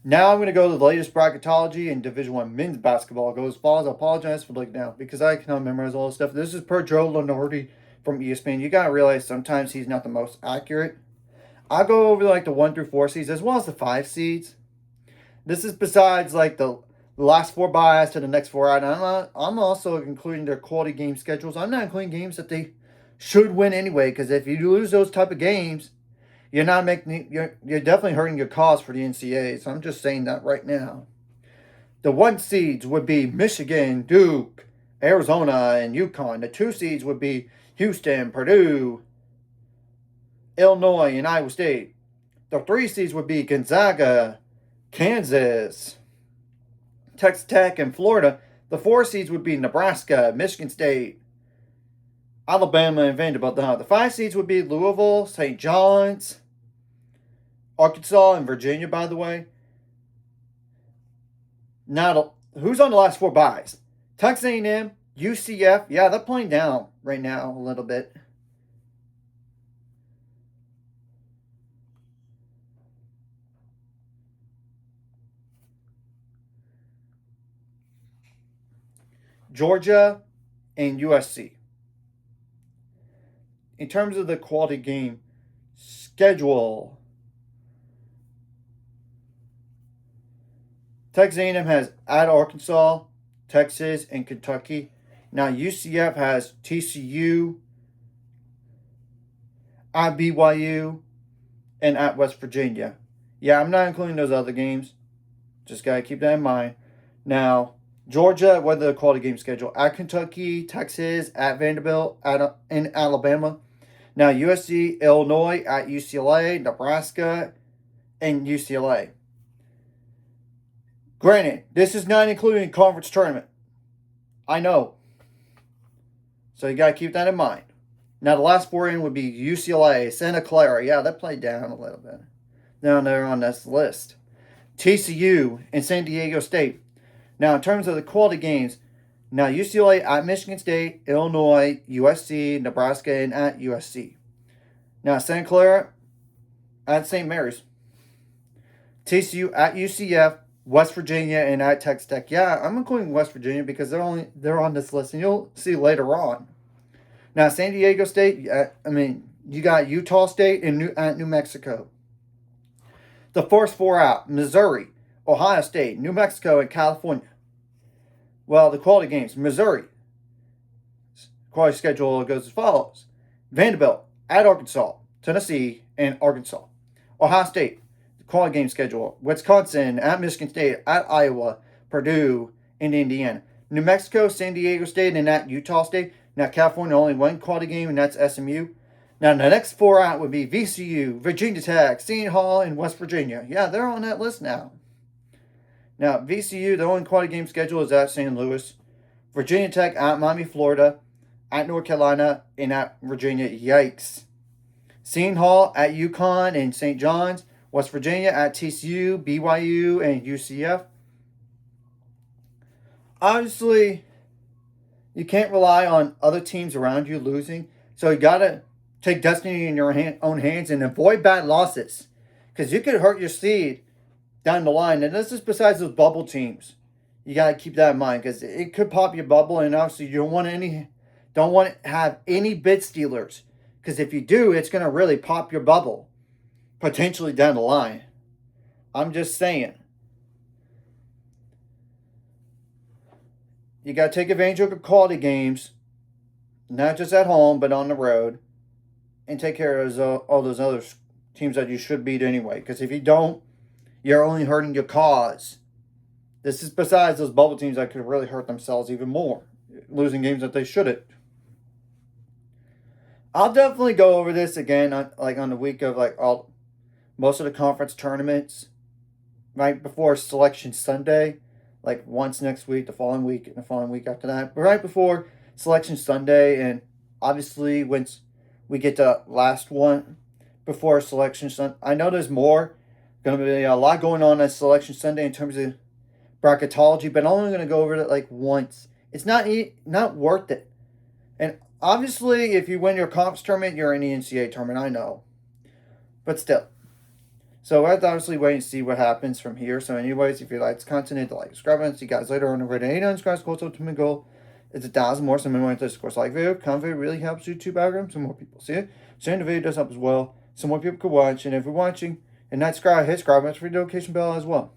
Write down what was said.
Now I'm going to go to the latest bracketology in Division One men's basketball. It goes as follows. I apologize for looking now because I cannot memorize all this stuff. This is per Joe Lenardi from ESPN. You got to realize sometimes he's not the most accurate. I'll go over like the 1 through 4 seeds as well as the 5 seeds. This is besides like the last 4 buys to the next 4 out. I'm also including their quality game schedules. I'm not including games that they should win anyway, because if you lose those type of games, you're definitely hurting your cause for the NCAA. So I'm just saying that right now. The 1 seeds would be Michigan, Duke, Arizona, and UConn. The 2 seeds would be Houston, Purdue, Illinois, and Iowa State. The 3 seeds would be Gonzaga, Kansas, Texas Tech, and Florida. The 4 seeds would be Nebraska, Michigan State, Alabama, and Vanderbilt. The 5 seeds would be Louisville, St. John's, Arkansas, and Virginia, by the way. Now, who's on the last 4 buys? Texas A&M, UCF. Yeah, they're playing down right now a little bit. Georgia, and USC. In terms of the quality game schedule, Texas A&M has at Arkansas, Texas, and Kentucky. Now UCF has TCU, at BYU, and at West Virginia. Yeah, I'm not including those other games. Just gotta keep that in mind. Now Georgia, whether the quality game schedule at Kentucky, Texas, at Vanderbilt, in Alabama. Now USC, Illinois, at UCLA, Nebraska, and UCLA. Granted, this is not including conference tournament. I know. So you got to keep that in mind. Now, the last 4 in would be UCLA, Santa Clara. Yeah, that played down a little bit. Down there on this list. TCU and San Diego State. Now, in terms of the quality games, now UCLA at Michigan State, Illinois, USC, Nebraska, and at USC. Now, Santa Clara at St. Mary's. TCU at UCF, West Virginia, and at Texas Tech. Yeah, I'm including West Virginia because they're on this list, and you'll see later on. Now, San Diego State. You got Utah State and at New Mexico. The first 4 out: Missouri, Ohio State, New Mexico, and California. Well, the quality games: Missouri. Quality schedule goes as follows: Vanderbilt at Arkansas, Tennessee, and Arkansas. Ohio State, quality game schedule: Wisconsin at Michigan State, at Iowa, Purdue, and Indiana. New Mexico, San Diego State, and at Utah State. Now California only 1 quality game, and that's SMU. Now the next 4 out would be VCU, Virginia Tech, Seton Hall, and West Virginia. Yeah, they're on that list now. Now VCU, the only quality game schedule is at St. Louis. Virginia Tech at Miami, Florida, at North Carolina, and at Virginia. Yikes. Seton Hall at UConn and St. John's. West Virginia at TCU, BYU, and UCF. Obviously, you can't rely on other teams around you losing, so you gotta take destiny in your own hands and avoid bad losses, because you could hurt your seed down the line. And this is besides those bubble teams. You gotta keep that in mind because it could pop your bubble, and obviously you don't want to have any bid stealers, because if you do, it's gonna really pop your bubble potentially down the line. I'm just saying. You got to take advantage of the quality games, not just at home, but on the road, and take care of all those other teams that you should beat anyway. Because if you don't, you're only hurting your cause. This is besides those bubble teams that could really hurt themselves even more, losing games that they shouldn't. I'll definitely go over this again, on the week of most of the conference tournaments, right before Selection Sunday, like once next week, the following week, and the following week after that. But right before Selection Sunday, and obviously once we get to last one before Selection Sunday, I know there's more. Going to be a lot going on at Selection Sunday in terms of bracketology, but I'm only going to go over it like once. It's not worth it. And obviously, if you win your conference tournament, you're in the NCAA tournament. I know, but still. So I have to obviously wait and see what happens from here. So anyways, if you like this content, hit the like, subscribe button. See you guys later on the video. 800 subscribers, course, ultimate goal. It's 1,000 more. So minimum this course like video. Comment video really helps YouTube algorithm so more people see it. Sharing the video does help as well. So more people can watch. And if you're watching and not subscribe, hit subscribe button for the notification bell as well.